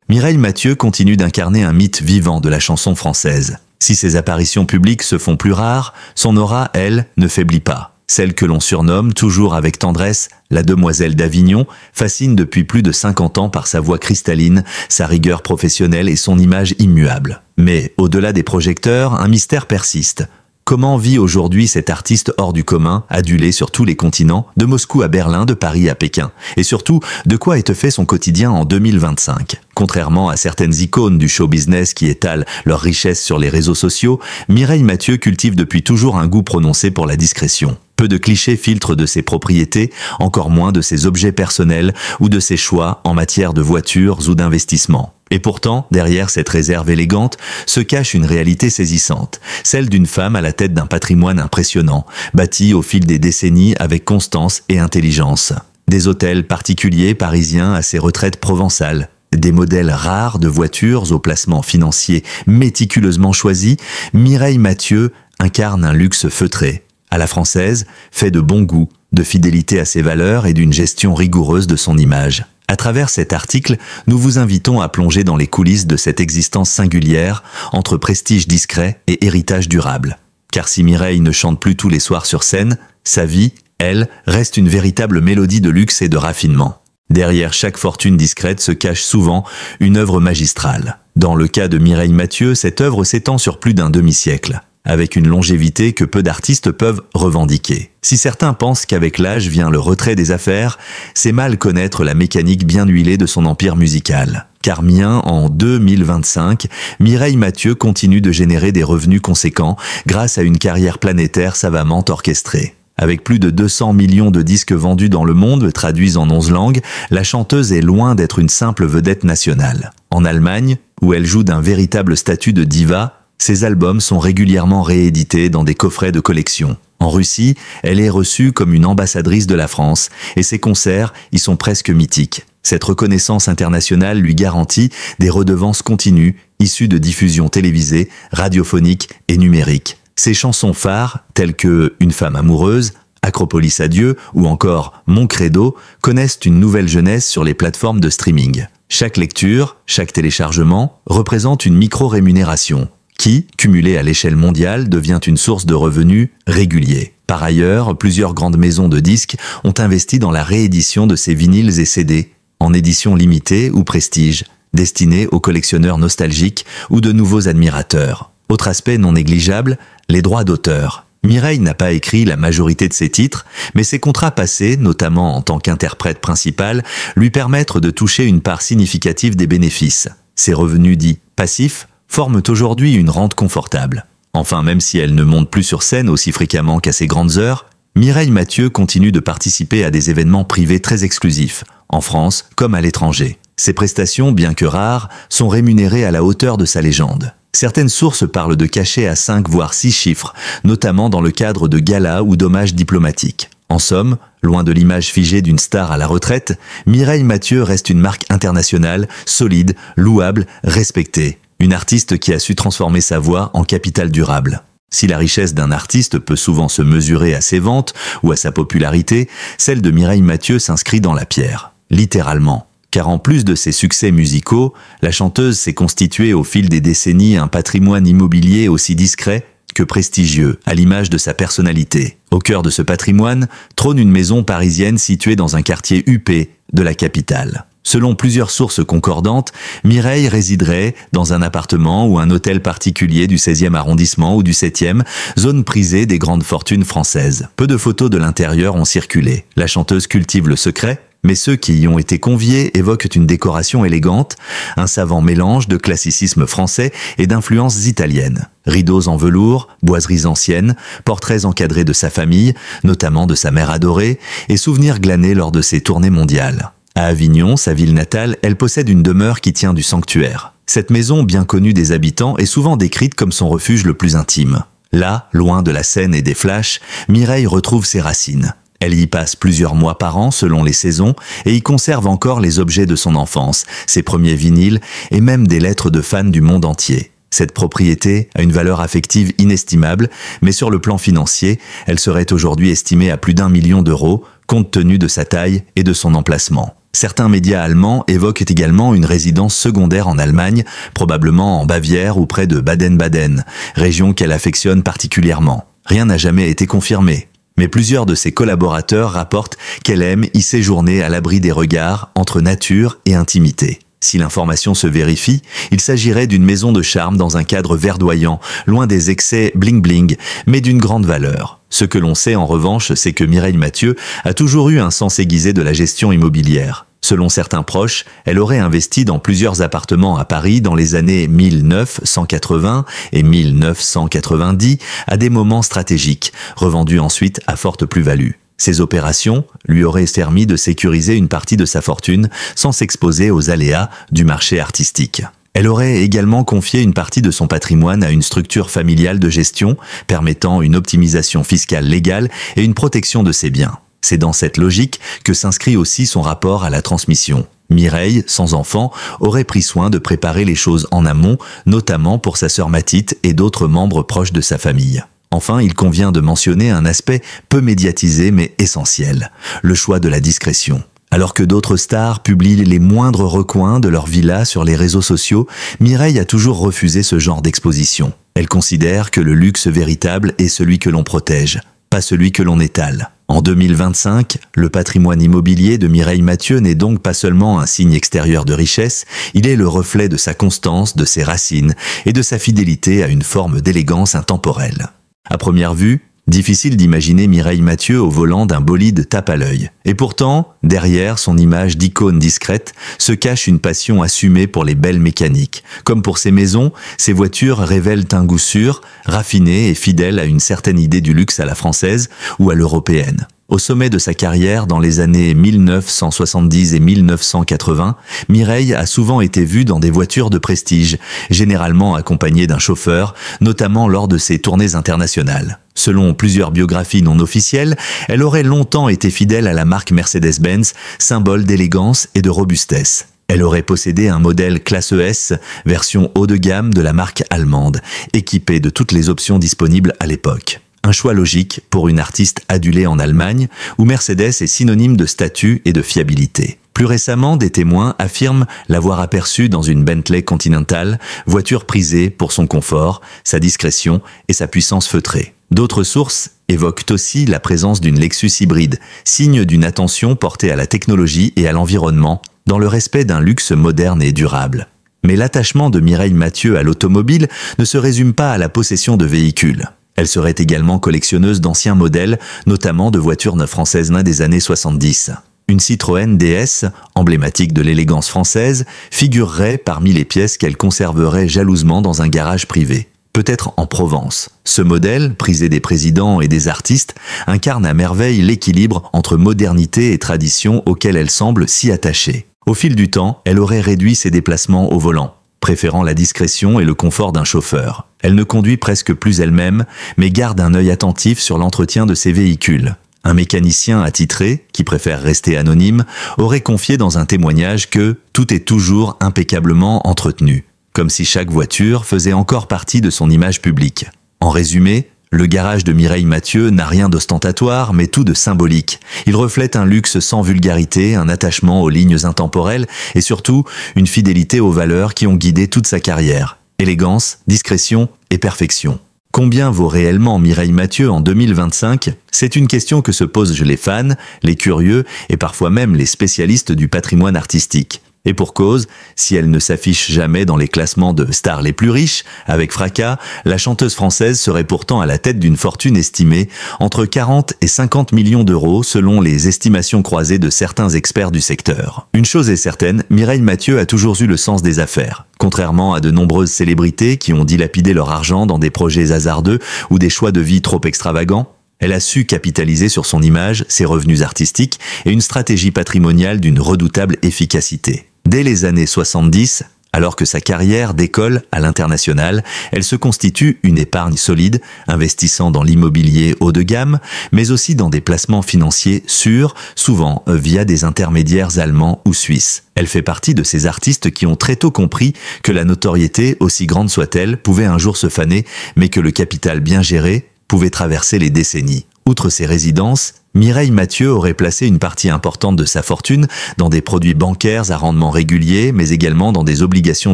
Mireille Mathieu continue d'incarner un mythe vivant de la chanson française. Si ses apparitions publiques se font plus rares, son aura, elle, ne faiblit pas. Celle que l'on surnomme, toujours avec tendresse, la demoiselle d'Avignon, fascine depuis plus de 50 ans par sa voix cristalline, sa rigueur professionnelle et son image immuable. Mais, au-delà des projecteurs, un mystère persiste. Comment vit aujourd'hui cet artiste hors du commun, adulé sur tous les continents, de Moscou à Berlin, de Paris à Pékin? Et surtout, de quoi est fait son quotidien en 2025? Contrairement à certaines icônes du show business qui étalent leur richesse sur les réseaux sociaux, Mireille Mathieu cultive depuis toujours un goût prononcé pour la discrétion. Peu de clichés filtrent de ses propriétés, encore moins de ses objets personnels ou de ses choix en matière de voitures ou d'investissement. Et pourtant, derrière cette réserve élégante, se cache une réalité saisissante, celle d'une femme à la tête d'un patrimoine impressionnant, bâti au fil des décennies avec constance et intelligence. Des hôtels particuliers parisiens à ses retraites provençales, des modèles rares de voitures au placement financier méticuleusement choisi, Mireille Mathieu incarne un luxe feutré, à la française, fait de bon goût, de fidélité à ses valeurs et d'une gestion rigoureuse de son image. À travers cet article, nous vous invitons à plonger dans les coulisses de cette existence singulière entre prestige discret et héritage durable. Car si Mireille ne chante plus tous les soirs sur scène, sa vie, elle, reste une véritable mélodie de luxe et de raffinement. Derrière chaque fortune discrète se cache souvent une œuvre magistrale. Dans le cas de Mireille Mathieu, cette œuvre s'étend sur plus d'un demi-siècle, avec une longévité que peu d'artistes peuvent revendiquer. Si certains pensent qu'avec l'âge vient le retrait des affaires, c'est mal connaître la mécanique bien huilée de son empire musical. Car bien en 2025, Mireille Mathieu continue de générer des revenus conséquents grâce à une carrière planétaire savamment orchestrée. Avec plus de 200 millions de disques vendus dans le monde, traduits en 11 langues, la chanteuse est loin d'être une simple vedette nationale. En Allemagne, où elle joue d'un véritable statut de diva, ses albums sont régulièrement réédités dans des coffrets de collection. En Russie, elle est reçue comme une ambassadrice de la France et ses concerts y sont presque mythiques. Cette reconnaissance internationale lui garantit des redevances continues issues de diffusions télévisées, radiophoniques et numériques. Ses chansons phares, telles que Une femme amoureuse, Acropolis adieu ou encore Mon credo, connaissent une nouvelle jeunesse sur les plateformes de streaming. Chaque lecture, chaque téléchargement représente une micro-rémunération qui, cumulée à l'échelle mondiale, devient une source de revenus réguliers. Par ailleurs, plusieurs grandes maisons de disques ont investi dans la réédition de ces vinyles et CD, en édition limitée ou prestige, destinée aux collectionneurs nostalgiques ou de nouveaux admirateurs. Autre aspect non négligeable, les droits d'auteur. Mireille n'a pas écrit la majorité de ses titres, mais ses contrats passés, notamment en tant qu'interprète principal, lui permettent de toucher une part significative des bénéfices. Ses revenus dits passifs forment aujourd'hui une rente confortable. Enfin, même si elle ne monte plus sur scène aussi fréquemment qu'à ses grandes heures, Mireille Mathieu continue de participer à des événements privés très exclusifs, en France comme à l'étranger. Ses prestations, bien que rares, sont rémunérées à la hauteur de sa légende. Certaines sources parlent de cachets à 5 voire 6 chiffres, notamment dans le cadre de galas ou d'hommages diplomatiques. En somme, loin de l'image figée d'une star à la retraite, Mireille Mathieu reste une marque internationale, solide, louable, respectée. Une artiste qui a su transformer sa voix en capital durable. Si la richesse d'un artiste peut souvent se mesurer à ses ventes ou à sa popularité, celle de Mireille Mathieu s'inscrit dans la pierre, littéralement. Car en plus de ses succès musicaux, la chanteuse s'est constituée au fil des décennies un patrimoine immobilier aussi discret que prestigieux, à l'image de sa personnalité. Au cœur de ce patrimoine trône une maison parisienne située dans un quartier huppé de la capitale. Selon plusieurs sources concordantes, Mireille résiderait dans un appartement ou un hôtel particulier du 16e arrondissement ou du 7e, zone prisée des grandes fortunes françaises. Peu de photos de l'intérieur ont circulé. La chanteuse cultive le secret, mais ceux qui y ont été conviés évoquent une décoration élégante, un savant mélange de classicisme français et d'influences italiennes. Rideaux en velours, boiseries anciennes, portraits encadrés de sa famille, notamment de sa mère adorée, et souvenirs glanés lors de ses tournées mondiales. À Avignon, sa ville natale, elle possède une demeure qui tient du sanctuaire. Cette maison, bien connue des habitants, est souvent décrite comme son refuge le plus intime. Là, loin de la scène et des flashs, Mireille retrouve ses racines. Elle y passe plusieurs mois par an selon les saisons et y conserve encore les objets de son enfance, ses premiers vinyles et même des lettres de fans du monde entier. Cette propriété a une valeur affective inestimable, mais sur le plan financier, elle serait aujourd'hui estimée à plus d'1 million d'euros, compte tenu de sa taille et de son emplacement. Certains médias allemands évoquent également une résidence secondaire en Allemagne, probablement en Bavière ou près de Baden-Baden, région qu'elle affectionne particulièrement. Rien n'a jamais été confirmé, mais plusieurs de ses collaborateurs rapportent qu'elle aime y séjourner à l'abri des regards entre nature et intimité. Si l'information se vérifie, il s'agirait d'une maison de charme dans un cadre verdoyant, loin des excès bling-bling, mais d'une grande valeur. Ce que l'on sait en revanche, c'est que Mireille Mathieu a toujours eu un sens aiguisé de la gestion immobilière. Selon certains proches, elle aurait investi dans plusieurs appartements à Paris dans les années 1980 et 1990 à des moments stratégiques, revendus ensuite à forte plus-value. Ces opérations lui auraient permis de sécuriser une partie de sa fortune sans s'exposer aux aléas du marché artistique. Elle aurait également confié une partie de son patrimoine à une structure familiale de gestion permettant une optimisation fiscale légale et une protection de ses biens. C'est dans cette logique que s'inscrit aussi son rapport à la transmission. Mireille, sans enfant, aurait pris soin de préparer les choses en amont, notamment pour sa sœur Mathilde et d'autres membres proches de sa famille. Enfin, il convient de mentionner un aspect peu médiatisé mais essentiel, le choix de la discrétion. Alors que d'autres stars publient les moindres recoins de leur villa sur les réseaux sociaux, Mireille a toujours refusé ce genre d'exposition. Elle considère que le luxe véritable est celui que l'on protège, pas celui que l'on étale. En 2025, le patrimoine immobilier de Mireille Mathieu n'est donc pas seulement un signe extérieur de richesse, il est le reflet de sa constance, de ses racines et de sa fidélité à une forme d'élégance intemporelle. À première vue, difficile d'imaginer Mireille Mathieu au volant d'un bolide tape à l'œil. Et pourtant, derrière son image d'icône discrète, se cache une passion assumée pour les belles mécaniques. Comme pour ses maisons, ses voitures révèlent un goût sûr, raffiné et fidèle à une certaine idée du luxe à la française ou à l'européenne. Au sommet de sa carrière, dans les années 1970 et 1980, Mireille a souvent été vue dans des voitures de prestige, généralement accompagnée d'un chauffeur, notamment lors de ses tournées internationales. Selon plusieurs biographies non officielles, elle aurait longtemps été fidèle à la marque Mercedes-Benz, symbole d'élégance et de robustesse. Elle aurait possédé un modèle classe ES, version haut de gamme de la marque allemande, équipé de toutes les options disponibles à l'époque. Un choix logique pour une artiste adulée en Allemagne, où Mercedes est synonyme de statut et de fiabilité. Plus récemment, des témoins affirment l'avoir aperçue dans une Bentley Continental, voiture prisée pour son confort, sa discrétion et sa puissance feutrée. D'autres sources évoquent aussi la présence d'une Lexus hybride, signe d'une attention portée à la technologie et à l'environnement, dans le respect d'un luxe moderne et durable. Mais l'attachement de Mireille Mathieu à l'automobile ne se résume pas à la possession de véhicules. Elle serait également collectionneuse d'anciens modèles, notamment de voitures neuves françaises des années 70. Une Citroën DS, emblématique de l'élégance française, figurerait parmi les pièces qu'elle conserverait jalousement dans un garage privé. Peut-être en Provence. Ce modèle, prisé des présidents et des artistes, incarne à merveille l'équilibre entre modernité et tradition auquel elle semble si attachée. Au fil du temps, elle aurait réduit ses déplacements au volant, préférant la discrétion et le confort d'un chauffeur. Elle ne conduit presque plus elle-même, mais garde un œil attentif sur l'entretien de ses véhicules. Un mécanicien attitré, qui préfère rester anonyme, aurait confié dans un témoignage que « tout est toujours impeccablement entretenu », comme si chaque voiture faisait encore partie de son image publique. En résumé, le garage de Mireille Mathieu n'a rien d'ostentatoire, mais tout de symbolique. Il reflète un luxe sans vulgarité, un attachement aux lignes intemporelles et surtout une fidélité aux valeurs qui ont guidé toute sa carrière. Élégance, discrétion et perfection. Combien vaut réellement Mireille Mathieu en 2025 ? C'est une question que se posent les fans, les curieux et parfois même les spécialistes du patrimoine artistique. Et pour cause, si elle ne s'affiche jamais dans les classements de stars les plus riches, avec fracas, la chanteuse française serait pourtant à la tête d'une fortune estimée entre 40 et 50 millions d'euros selon les estimations croisées de certains experts du secteur. Une chose est certaine, Mireille Mathieu a toujours eu le sens des affaires. Contrairement à de nombreuses célébrités qui ont dilapidé leur argent dans des projets hasardeux ou des choix de vie trop extravagants, elle a su capitaliser sur son image, ses revenus artistiques et une stratégie patrimoniale d'une redoutable efficacité. Dès les années 70, alors que sa carrière décolle à l'international, elle se constitue une épargne solide, investissant dans l'immobilier haut de gamme, mais aussi dans des placements financiers sûrs, souvent via des intermédiaires allemands ou suisses. Elle fait partie de ces artistes qui ont très tôt compris que la notoriété, aussi grande soit-elle, pouvait un jour se faner, mais que le capital bien géré pouvait traverser les décennies. Outre ses résidences, Mireille Mathieu aurait placé une partie importante de sa fortune dans des produits bancaires à rendement régulier, mais également dans des obligations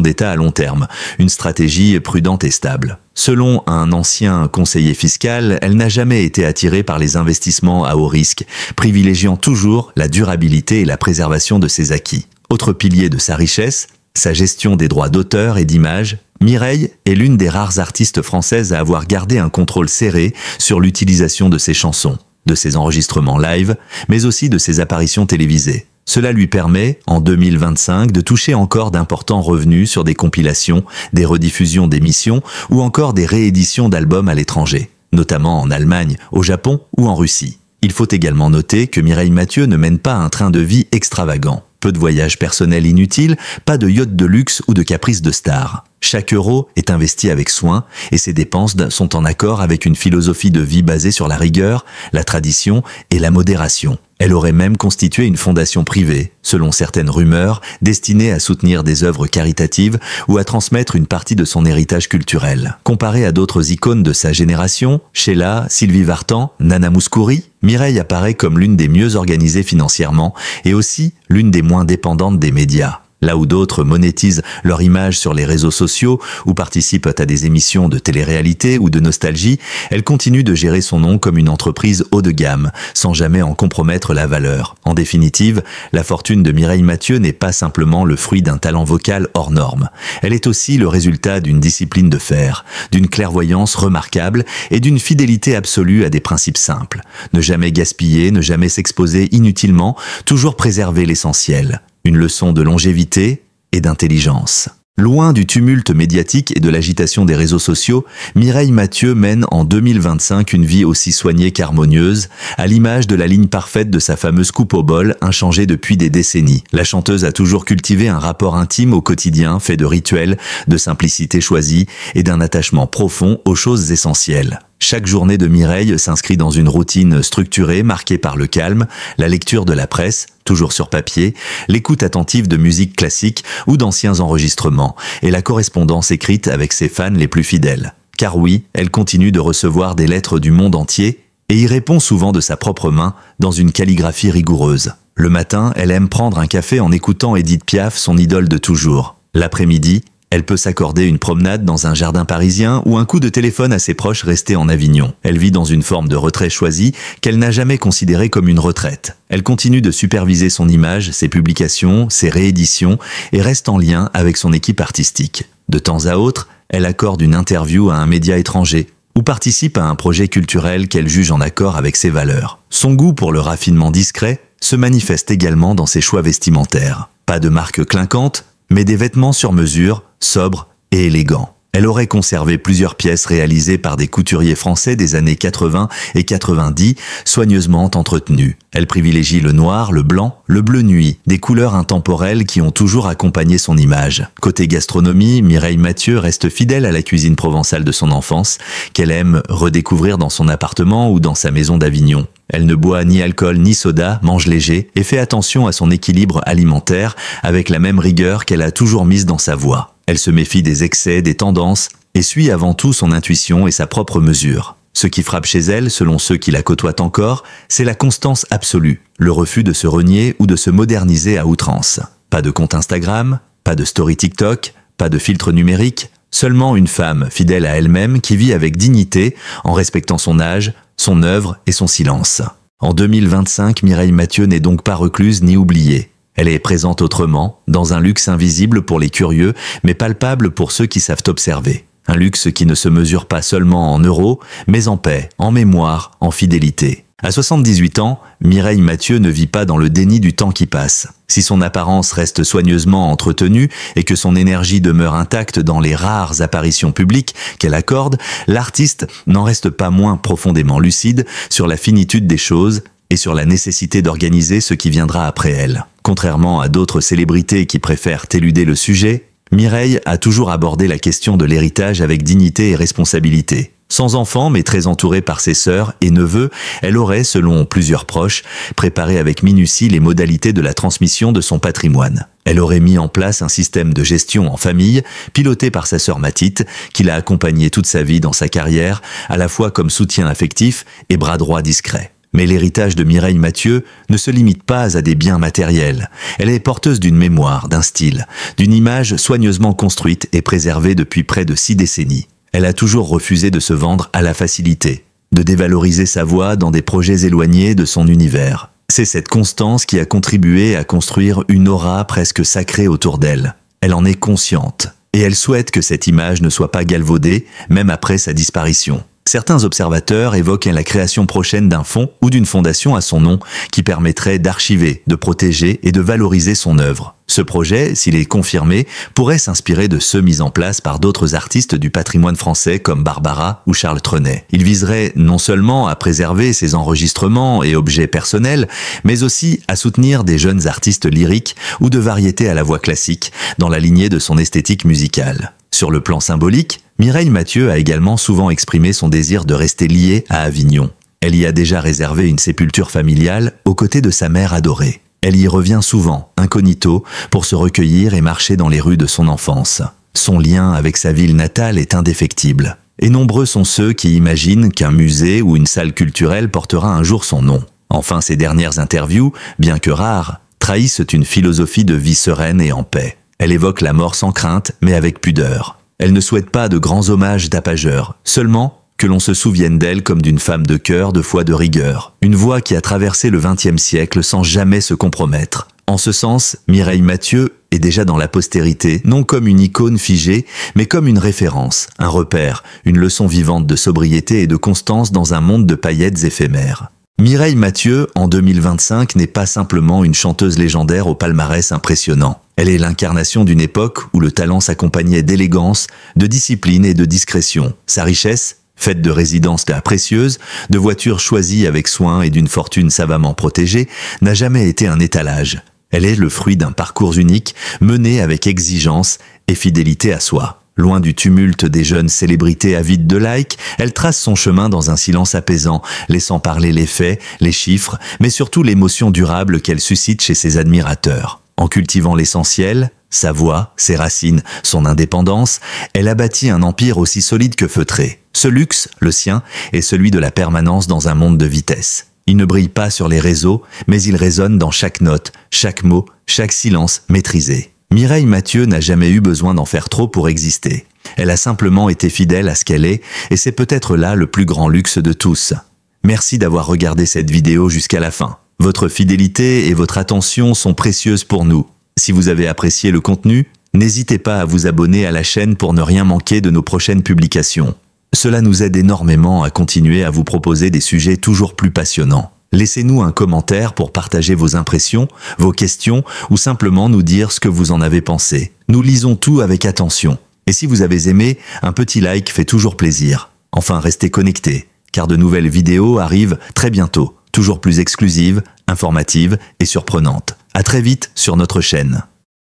d'État à long terme, une stratégie prudente et stable. Selon un ancien conseiller fiscal, elle n'a jamais été attirée par les investissements à haut risque, privilégiant toujours la durabilité et la préservation de ses acquis. Autre pilier de sa richesse, sa gestion des droits d'auteur et d'image, Mireille est l'une des rares artistes françaises à avoir gardé un contrôle serré sur l'utilisation de ses chansons, de ses enregistrements live, mais aussi de ses apparitions télévisées. Cela lui permet, en 2025, de toucher encore d'importants revenus sur des compilations, des rediffusions d'émissions ou encore des rééditions d'albums à l'étranger, notamment en Allemagne, au Japon ou en Russie. Il faut également noter que Mireille Mathieu ne mène pas un train de vie extravagant. Peu de voyages personnels inutiles, pas de yachts de luxe ou de caprices de stars. Chaque euro est investi avec soin et ses dépenses sont en accord avec une philosophie de vie basée sur la rigueur, la tradition et la modération. Elle aurait même constitué une fondation privée, selon certaines rumeurs, destinée à soutenir des œuvres caritatives ou à transmettre une partie de son héritage culturel. Comparée à d'autres icônes de sa génération, Sheila, Sylvie Vartan, Nana Mouskouri, Mireille apparaît comme l'une des mieux organisées financièrement et aussi l'une des moins dépendantes des médias. Là où d'autres monétisent leur image sur les réseaux sociaux ou participent à des émissions de télé-réalité ou de nostalgie, elle continue de gérer son nom comme une entreprise haut de gamme, sans jamais en compromettre la valeur. En définitive, la fortune de Mireille Mathieu n'est pas simplement le fruit d'un talent vocal hors norme. Elle est aussi le résultat d'une discipline de fer, d'une clairvoyance remarquable et d'une fidélité absolue à des principes simples. Ne jamais gaspiller, ne jamais s'exposer inutilement, toujours préserver l'essentiel. Une leçon de longévité et d'intelligence. Loin du tumulte médiatique et de l'agitation des réseaux sociaux, Mireille Mathieu mène en 2025 une vie aussi soignée qu'harmonieuse, à l'image de la ligne parfaite de sa fameuse coupe au bol, inchangée depuis des décennies. La chanteuse a toujours cultivé un rapport intime au quotidien, fait de rituels, de simplicité choisie et d'un attachement profond aux choses essentielles. Chaque journée de Mireille s'inscrit dans une routine structurée marquée par le calme, la lecture de la presse, toujours sur papier, l'écoute attentive de musique classique ou d'anciens enregistrements, et la correspondance écrite avec ses fans les plus fidèles. Car oui, elle continue de recevoir des lettres du monde entier et y répond souvent de sa propre main dans une calligraphie rigoureuse. Le matin, elle aime prendre un café en écoutant Édith Piaf, son idole de toujours. L'après-midi, elle peut s'accorder une promenade dans un jardin parisien ou un coup de téléphone à ses proches restés en Avignon. Elle vit dans une forme de retrait choisi qu'elle n'a jamais considérée comme une retraite. Elle continue de superviser son image, ses publications, ses rééditions et reste en lien avec son équipe artistique. De temps à autre, elle accorde une interview à un média étranger ou participe à un projet culturel qu'elle juge en accord avec ses valeurs. Son goût pour le raffinement discret se manifeste également dans ses choix vestimentaires. Pas de marque clinquante, mais des vêtements sur mesure, sobres et élégants. Elle aurait conservé plusieurs pièces réalisées par des couturiers français des années 80 et 90, soigneusement entretenues. Elle privilégie le noir, le blanc, le bleu nuit, des couleurs intemporelles qui ont toujours accompagné son image. Côté gastronomie, Mireille Mathieu reste fidèle à la cuisine provençale de son enfance, qu'elle aime redécouvrir dans son appartement ou dans sa maison d'Avignon. Elle ne boit ni alcool ni soda, mange léger et fait attention à son équilibre alimentaire avec la même rigueur qu'elle a toujours mise dans sa voix. Elle se méfie des excès, des tendances et suit avant tout son intuition et sa propre mesure. Ce qui frappe chez elle, selon ceux qui la côtoient encore, c'est la constance absolue, le refus de se renier ou de se moderniser à outrance. Pas de compte Instagram, pas de story TikTok, pas de filtre numérique, seulement une femme fidèle à elle-même qui vit avec dignité en respectant son âge, son œuvre et son silence. En 2025, Mireille Mathieu n'est donc pas recluse ni oubliée. Elle est présente autrement, dans un luxe invisible pour les curieux, mais palpable pour ceux qui savent observer. Un luxe qui ne se mesure pas seulement en euros, mais en paix, en mémoire, en fidélité. À 78 ans, Mireille Mathieu ne vit pas dans le déni du temps qui passe. Si son apparence reste soigneusement entretenue et que son énergie demeure intacte dans les rares apparitions publiques qu'elle accorde, l'artiste n'en reste pas moins profondément lucide sur la finitude des choses et sur la nécessité d'organiser ce qui viendra après elle. Contrairement à d'autres célébrités qui préfèrent éluder le sujet, Mireille a toujours abordé la question de l'héritage avec dignité et responsabilité. Sans enfant, mais très entourée par ses sœurs et neveux, elle aurait, selon plusieurs proches, préparé avec minutie les modalités de la transmission de son patrimoine. Elle aurait mis en place un système de gestion en famille, piloté par sa sœur Mathilde, qui l'a accompagnée toute sa vie dans sa carrière, à la fois comme soutien affectif et bras droit discret. Mais l'héritage de Mireille Mathieu ne se limite pas à des biens matériels. Elle est porteuse d'une mémoire, d'un style, d'une image soigneusement construite et préservée depuis près de 6 décennies. Elle a toujours refusé de se vendre à la facilité, de dévaloriser sa voix dans des projets éloignés de son univers. C'est cette constance qui a contribué à construire une aura presque sacrée autour d'elle. Elle en est consciente, et elle souhaite que cette image ne soit pas galvaudée, même après sa disparition. Certains observateurs évoquent la création prochaine d'un fonds ou d'une fondation à son nom qui permettrait d'archiver, de protéger et de valoriser son œuvre. Ce projet, s'il est confirmé, pourrait s'inspirer de ceux mis en place par d'autres artistes du patrimoine français comme Barbara ou Charles Trenet. Il viserait non seulement à préserver ses enregistrements et objets personnels, mais aussi à soutenir des jeunes artistes lyriques ou de variété à la voix classique, dans la lignée de son esthétique musicale. Sur le plan symbolique, Mireille Mathieu a également souvent exprimé son désir de rester liée à Avignon. Elle y a déjà réservé une sépulture familiale aux côtés de sa mère adorée. Elle y revient souvent, incognito, pour se recueillir et marcher dans les rues de son enfance. Son lien avec sa ville natale est indéfectible. Et nombreux sont ceux qui imaginent qu'un musée ou une salle culturelle portera un jour son nom. Enfin, ses dernières interviews, bien que rares, trahissent une philosophie de vie sereine et en paix. Elle évoque la mort sans crainte, mais avec pudeur. Elle ne souhaite pas de grands hommages tapageurs, seulement que l'on se souvienne d'elle comme d'une femme de cœur, de foi, de rigueur. Une voix qui a traversé le XXe siècle sans jamais se compromettre. En ce sens, Mireille Mathieu est déjà dans la postérité, non comme une icône figée, mais comme une référence, un repère, une leçon vivante de sobriété et de constance dans un monde de paillettes éphémères. Mireille Mathieu, en 2025, n'est pas simplement une chanteuse légendaire au palmarès impressionnant. Elle est l'incarnation d'une époque où le talent s'accompagnait d'élégance, de discipline et de discrétion. Sa richesse, faite de résidences précieuses, de voitures choisies avec soin et d'une fortune savamment protégée, n'a jamais été un étalage. Elle est le fruit d'un parcours unique, mené avec exigence et fidélité à soi. Loin du tumulte des jeunes célébrités avides de likes, elle trace son chemin dans un silence apaisant, laissant parler les faits, les chiffres, mais surtout l'émotion durable qu'elle suscite chez ses admirateurs. En cultivant l'essentiel, sa voix, ses racines, son indépendance, elle a bâti un empire aussi solide que feutré. Ce luxe, le sien, est celui de la permanence dans un monde de vitesse. Il ne brille pas sur les réseaux, mais il résonne dans chaque note, chaque mot, chaque silence maîtrisé. Mireille Mathieu n'a jamais eu besoin d'en faire trop pour exister. Elle a simplement été fidèle à ce qu'elle est, et c'est peut-être là le plus grand luxe de tous. Merci d'avoir regardé cette vidéo jusqu'à la fin. Votre fidélité et votre attention sont précieuses pour nous. Si vous avez apprécié le contenu, n'hésitez pas à vous abonner à la chaîne pour ne rien manquer de nos prochaines publications. Cela nous aide énormément à continuer à vous proposer des sujets toujours plus passionnants. Laissez-nous un commentaire pour partager vos impressions, vos questions ou simplement nous dire ce que vous en avez pensé. Nous lisons tout avec attention. Et si vous avez aimé, un petit like fait toujours plaisir. Enfin, restez connectés, car de nouvelles vidéos arrivent très bientôt, toujours plus exclusives, informatives et surprenantes. À très vite sur notre chaîne.